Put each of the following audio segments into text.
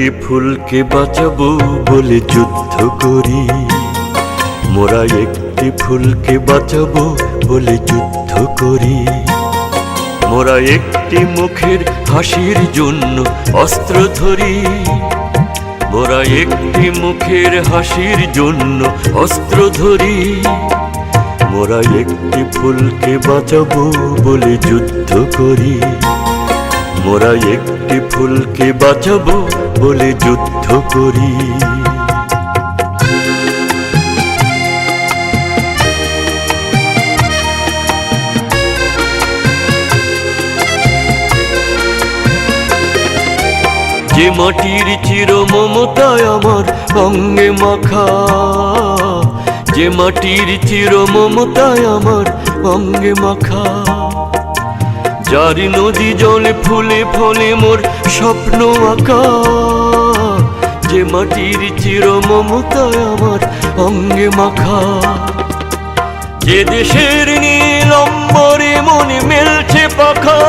একটি ফুলকে বাঁচাবো বলে যুদ্ধ করি, মোরা একটি ফুলকে বাঁচাবো বলে যুদ্ধ করি। মোরা একটি মুখের হাসির জন্য অস্ত্র ধরি, মোরা একটি মুখের হাসির জন্য অস্ত্র ধরি। মোরা একটি ফুলকে বাঁচাবো বলে যুদ্ধ করি, মোরা একটি ফুলকে বাঁচাবো বলে যুদ্ধ করি। যে মাটির চির মমতায় আমার অঙ্গে মাখা, যে মাটির চির মমতায় আমার অঙ্গে মাখা, যার নদী জলে ফুলে ফলে মোর স্বপ্ন আঁকা। যে মাটির চির মমতায় আমার অঙ্গে মাখা, যে দেশের নীল অম্বরে মনে মেলছে পাখা।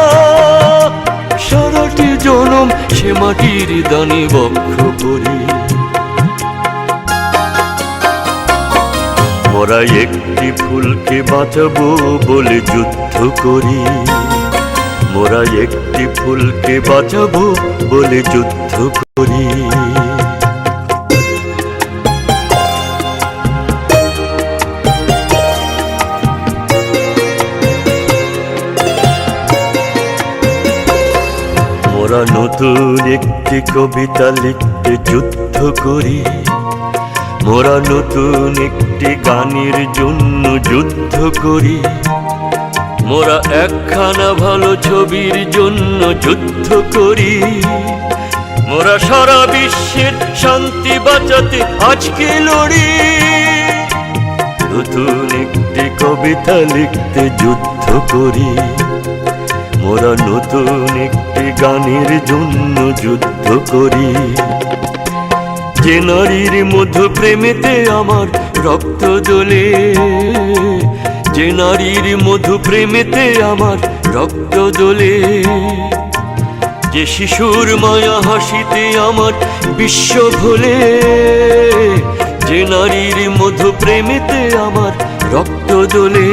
সারাটি জনম সে মাটির দানে বক্ষ করি। মোরা একটি ফুলকে বাঁচাবো বলে যুদ্ধ করি, মোরা একটি ফুলকে বাঁচাবো বলে যুদ্ধ করি। মোরা নতুন একটি কবিতা লিখতে যুদ্ধ করি, মোরা নতুন একটি গানের জন্য যুদ্ধ করি। মোরা একখানা ভালো ছবির জন্য যুদ্ধ করি। মোরা সারা বিশ্বের শান্তি বাঁচাতে আজকে লড়ি। নতুন একটি কবিতা লিখতে যুদ্ধ করি, মোরা নতুন একটি গানের জন্য যুদ্ধ করি। যে নারীর মধু প্রেমেতে আমার রক্ত জ্বলে, যে নারীর মধু প্রেমেতে আমার রক্ত জ্বলে। যে শিশুর মায়া হাসিতে আমার বিশ্ব ভোলে, যে নারীর মধু প্রেমেতে আমার রক্ত জ্বলে।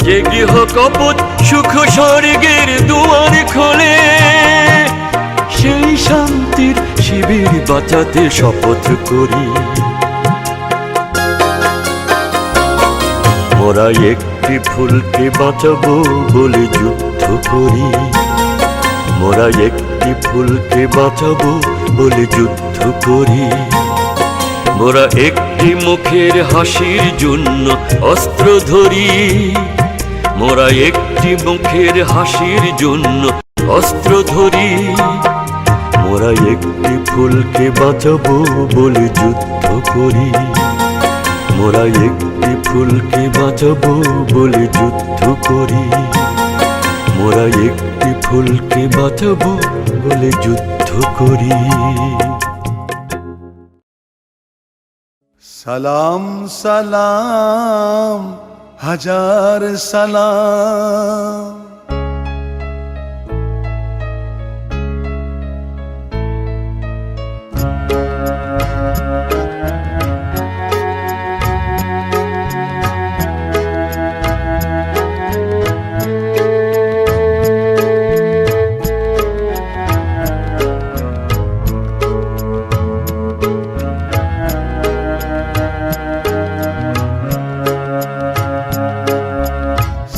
যে গৃহ কপট সুখ স্বর্গের দুয়ার খোলে, সেই শান্তির শিবির বাঁচাতে শপথ করি। মোরা একটি ফুলকে বাঁচাবো বলে যুদ্ধ করি, মোরা একটি ফুলকে বাঁচাবো বলে যুদ্ধ করি। মোরা একটি মুখের হাসির জন্য অস্ত্র ধরি, মোরা একটি মুখের হাসির জন্য অস্ত্র ধরি। মোরা একটি ফুলকে বাঁচাবো বলে যুদ্ধ করি, মোরা একটি ফুলকে বাঁচাবো বলে যুদ্ধ করি। মোরা একটি ফুলকে বাঁচাবো বলে যুদ্ধ করি। সালাম সালাম হাজার সালাম,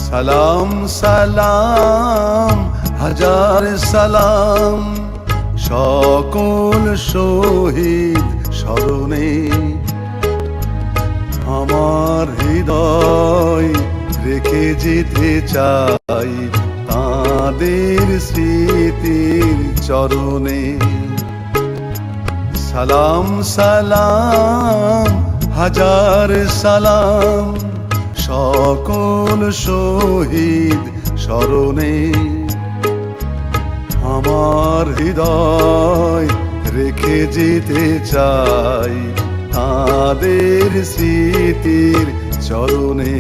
সালাম সালাম হাজার সালাম সকল শহীদ স্মরণে। আমার হৃদয় রেখে যেতে চাই তাদের স্মৃতির চরণে। সালাম সালাম হাজার সালাম সকল শহীদ স্মরণে। আমার হৃদয় রেখে যেতে চাই তাদের স্মৃতির চরণে।